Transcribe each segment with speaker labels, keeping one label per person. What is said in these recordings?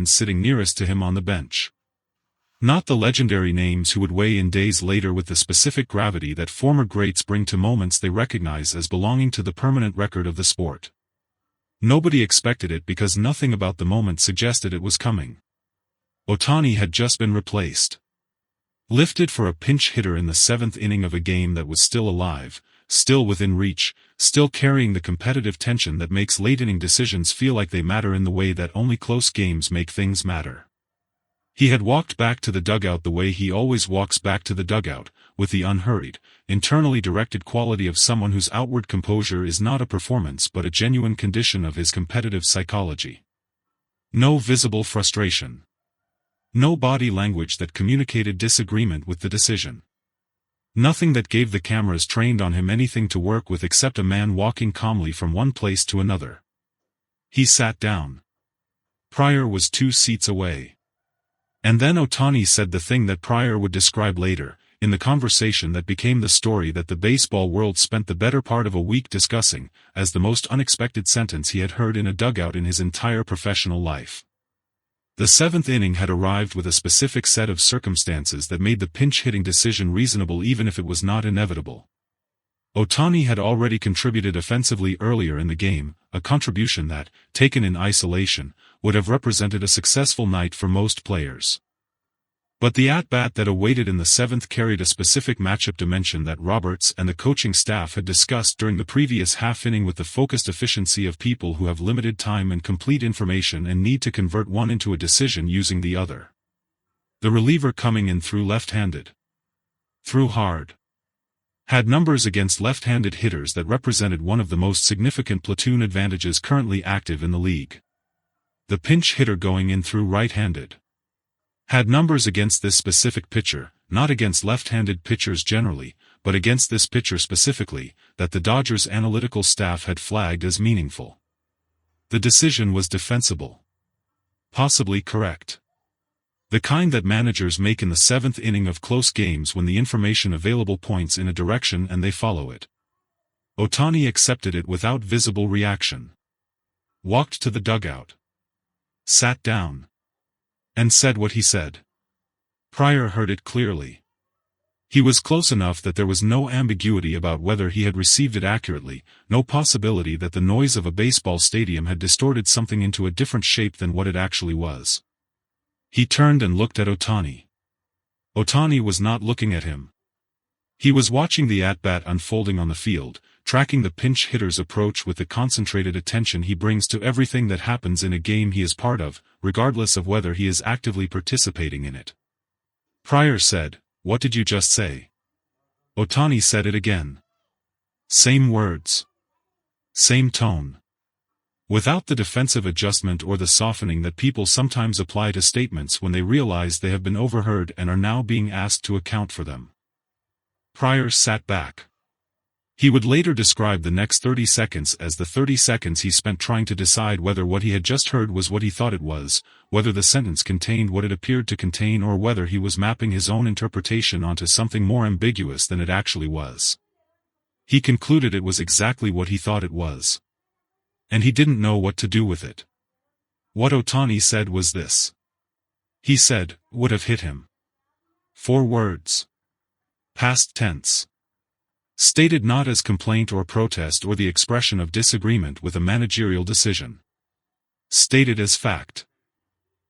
Speaker 1: sitting nearest to him on the bench. Not the legendary names who would weigh in days later with the specific gravity that former greats bring to moments they recognize as belonging to the permanent record of the sport. Nobody expected it because nothing about the moment suggested it was coming. Ohtani had just been replaced. Lifted for a pinch hitter in the 7th inning of a game that was still alive, still within reach, still carrying the competitive tension that makes late-inning decisions feel like they matter in the way that only close games make things matter. He had walked back to the dugout the way he always walks back to the dugout, with the unhurried, internally directed quality of someone whose outward composure is not a performance but a genuine condition of his competitive psychology. No visible frustration. No body language that communicated disagreement with the decision. Nothing that gave the cameras trained on him anything to work with except a man walking calmly from one place to another. He sat down. Pryor was 2 seats away. And then Ohtani said the thing that Pryor would describe later, in the conversation that became the story that the baseball world spent the better part of a week discussing, as the most unexpected sentence he had heard in a dugout in his entire professional life. The 7th inning had arrived with a specific set of circumstances that made the pinch-hitting decision reasonable even if it was not inevitable. Ohtani had already contributed offensively earlier in the game, a contribution that, taken in isolation, would have represented a successful night for most players. But the at-bat that awaited in the 7th carried a specific matchup dimension that Roberts and the coaching staff had discussed during the previous half-inning with the focused efficiency of people who have limited time and complete information and need to convert one into a decision using the other. The reliever coming in threw left-handed. Threw hard. Had numbers against left-handed hitters that represented one of the most significant platoon advantages currently active in the league. The pinch hitter going in threw right-handed. Had numbers against this specific pitcher, not against left-handed pitchers generally, but against this pitcher specifically, that the Dodgers' analytical staff had flagged as meaningful. The decision was defensible. Possibly correct. The kind that managers make in the 7th inning of close games when the information available points in a direction and they follow it. Ohtani accepted it without visible reaction. Walked to the dugout. Sat down. And said what he said. Pryor heard it clearly. He was close enough that there was no ambiguity about whether he had received it accurately, no possibility that the noise of a baseball stadium had distorted something into a different shape than what it actually was. He turned and looked at Ohtani. Ohtani was not looking at him. He was watching the at-bat unfolding on the field, tracking the pinch hitter's approach with the concentrated attention he brings to everything that happens in a game he is part of, regardless of whether he is actively participating in it. Pryor said, "What did you just say?" Ohtani said it again. Same words. Same tone. Without the defensive adjustment or the softening that people sometimes apply to statements when they realize they have been overheard and are now being asked to account for them. Pryor sat back. He would later describe the next 30 seconds as the 30 seconds he spent trying to decide whether what he had just heard was what he thought it was, whether the sentence contained what it appeared to contain or whether he was mapping his own interpretation onto something more ambiguous than it actually was. He concluded it was exactly what he thought it was. And he didn't know what to do with it. What Ohtani said was this. He said, "Would have hit him." 4 words. Past tense. Stated not as complaint or protest or the expression of disagreement with a managerial decision. Stated as fact.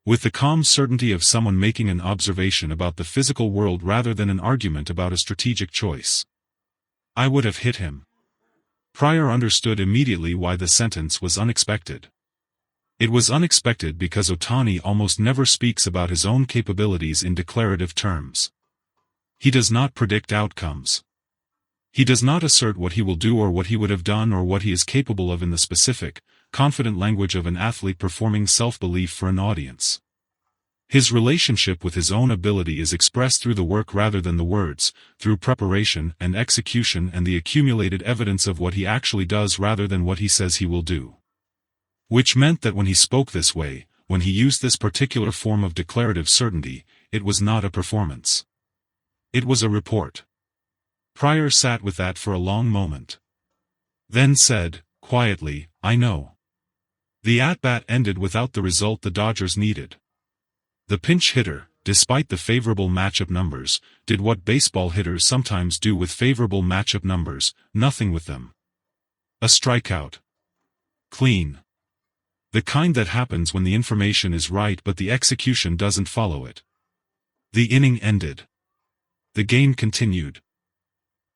Speaker 1: With the calm certainty of someone making an observation about the physical world rather than an argument about a strategic choice. I would have hit him. Pryor understood immediately why the sentence was unexpected. It was unexpected because Ohtani almost never speaks about his own capabilities in declarative terms. He does not predict outcomes. He does not assert what he will do or what he would have done or what he is capable of in the specific, confident language of an athlete performing self-belief for an audience. His relationship with his own ability is expressed through the work rather than the words, through preparation and execution and the accumulated evidence of what he actually does rather than what he says he will do. Which meant that when he spoke this way, when he used this particular form of declarative certainty, it was not a performance. It was a report. Pryor sat with that for a long moment. Then said, quietly, "I know. The at-bat ended without the result the Dodgers needed. The pinch hitter, despite the favorable matchup numbers, did what baseball hitters sometimes do with favorable matchup numbers, nothing with them. A strikeout. Clean. The kind that happens when the information is right but the execution doesn't follow it. The inning ended. The game continued.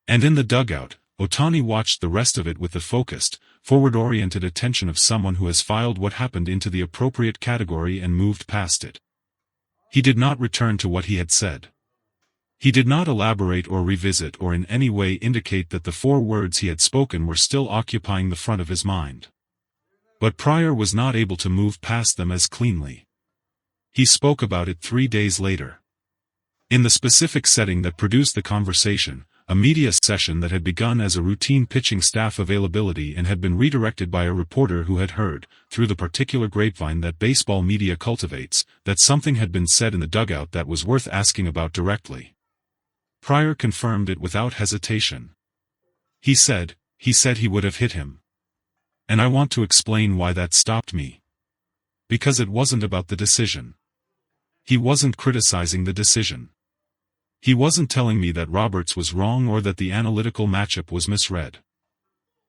Speaker 1: And in the dugout, Ohtani watched the rest of it with the focused, forward-oriented attention of someone who has filed what happened into the appropriate category and moved past it. He did not return to what he had said. He did not elaborate or revisit or in any way indicate that the 4 words he had spoken were still occupying the front of his mind. But Pryor was not able to move past them as cleanly. He spoke about it 3 days later. In the specific setting that produced the conversation, a media session that had begun as a routine pitching staff availability and had been redirected by a reporter who had heard, through the particular grapevine that baseball media cultivates, that something had been said in the dugout that was worth asking about directly. Pryor confirmed it without hesitation. He said he would have hit him. And I want to explain why that stopped me. Because it wasn't about the decision. He wasn't criticizing the decision. He wasn't telling me that Roberts was wrong or that the analytical matchup was misread.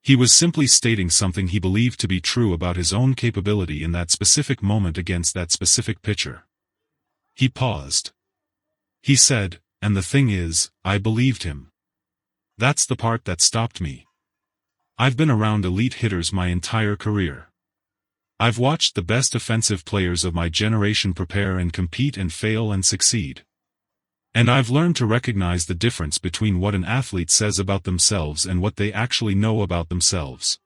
Speaker 1: He was simply stating something he believed to be true about his own capability in that specific moment against that specific pitcher. He paused. He said, and the thing is, I believed him. That's the part that stopped me. I've been around elite hitters my entire career. I've watched the best offensive players of my generation prepare and compete and fail and succeed. And I've learned to recognize the difference between what an athlete says about themselves and what they actually know about themselves.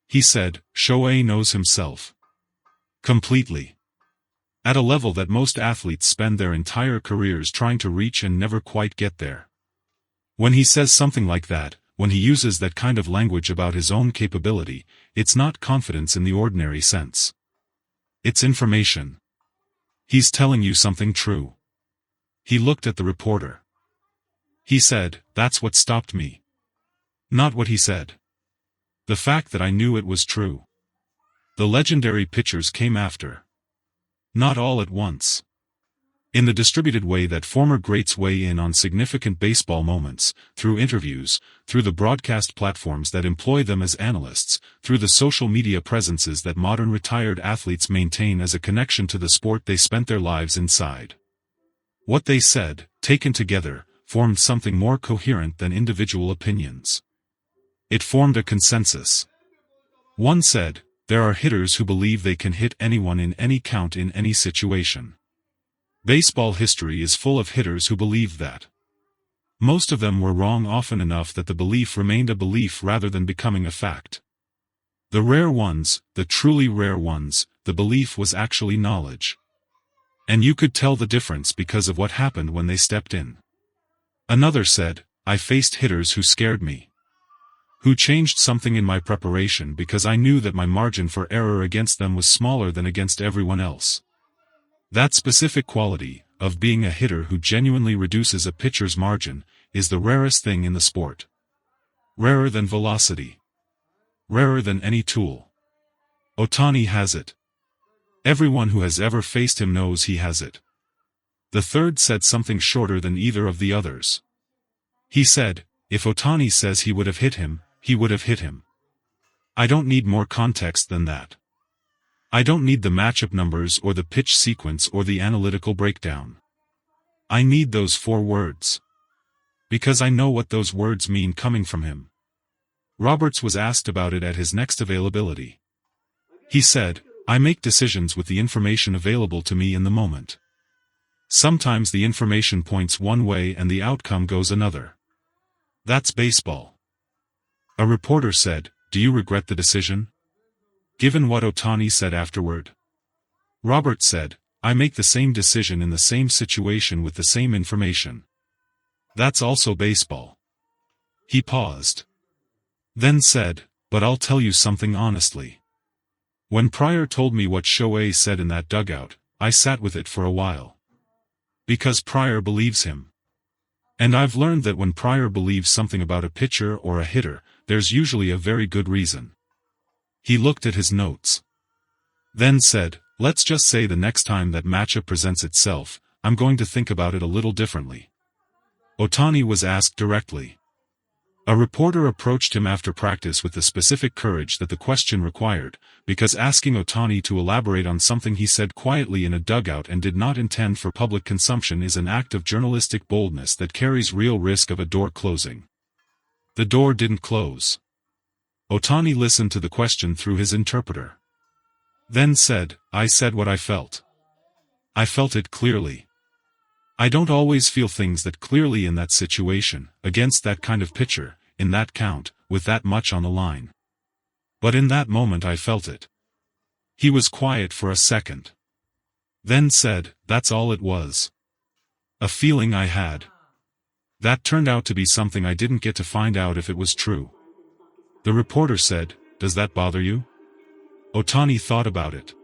Speaker 1: He said, Shohei knows himself. Completely. At a level that most athletes spend their entire careers trying to reach and never quite get there. When he says something like that, when he uses that kind of language about his own capability, it's not confidence in the ordinary sense. It's information. He's telling you something true. He looked at the reporter. He said, that's what stopped me. Not what he said. The fact that I knew it was true. The legendary pitchers came after. Not all at once. In the distributed way that former greats weigh in on significant baseball moments, through interviews, through the broadcast platforms that employ them as analysts, through the social media presences that modern retired athletes maintain as a connection to the sport they spent their lives inside. What they said, taken together, formed something more coherent than individual opinions. It formed a consensus. One said, there are hitters who believe they can hit anyone in any count in any situation. Baseball history is full of hitters who believed that. Most of them were wrong often enough that the belief remained a belief rather than becoming a fact. The rare ones, the truly rare ones, the belief was actually knowledge. And you could tell the difference because of what happened when they stepped in. Another said, I faced hitters who scared me. Who changed something in my preparation because I knew that my margin for error against them was smaller than against everyone else. That specific quality, of being a hitter who genuinely reduces a pitcher's margin, is the rarest thing in the sport. Rarer than velocity. Rarer than any tool. Ohtani has it. Everyone who has ever faced him knows he has it. The third said something shorter than either of the others. He said, if Ohtani says he would have hit him, he would have hit him. I don't need more context than that. I don't need the matchup numbers or the pitch sequence or the analytical breakdown. I need those 4 words. Because I know what those words mean coming from him. Roberts was asked about it at his next availability. He said, I make decisions with the information available to me in the moment. Sometimes the information points one way and the outcome goes another. That's baseball. A reporter said, do you regret the decision? Given what Ohtani said afterward. Roberts said, I make the same decision in the same situation with the same information. That's also baseball. He paused. Then said, but I'll tell you something honestly. When Pryor told me what Shohei said in that dugout, I sat with it for a while. Because Pryor believes him. And I've learned that when Pryor believes something about a pitcher or a hitter, there's usually a very good reason. He looked at his notes. Then said, let's just say the next time that matchup presents itself, I'm going to think about it a little differently. Ohtani was asked directly. A reporter approached him after practice with the specific courage that the question required, because asking Ohtani to elaborate on something he said quietly in a dugout and did not intend for public consumption is an act of journalistic boldness that carries real risk of a door closing. The door didn't close. Ohtani listened to the question through his interpreter. Then said, I said what I felt. I felt it clearly. I don't always feel things that clearly in that situation, against that kind of pitcher, in that count, with that much on the line. But in that moment I felt it. He was quiet for a second. Then said, that's all it was. A feeling I had. That turned out to be something I didn't get to find out if it was true. The reporter said, does that bother you? Ohtani thought about it.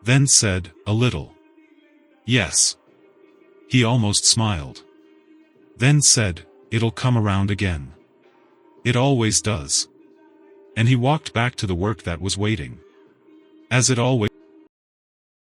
Speaker 1: Then said, a little. Yes. He almost smiled. Then said, it'll come around again. It always does. And he walked back to the work that was waiting. As it always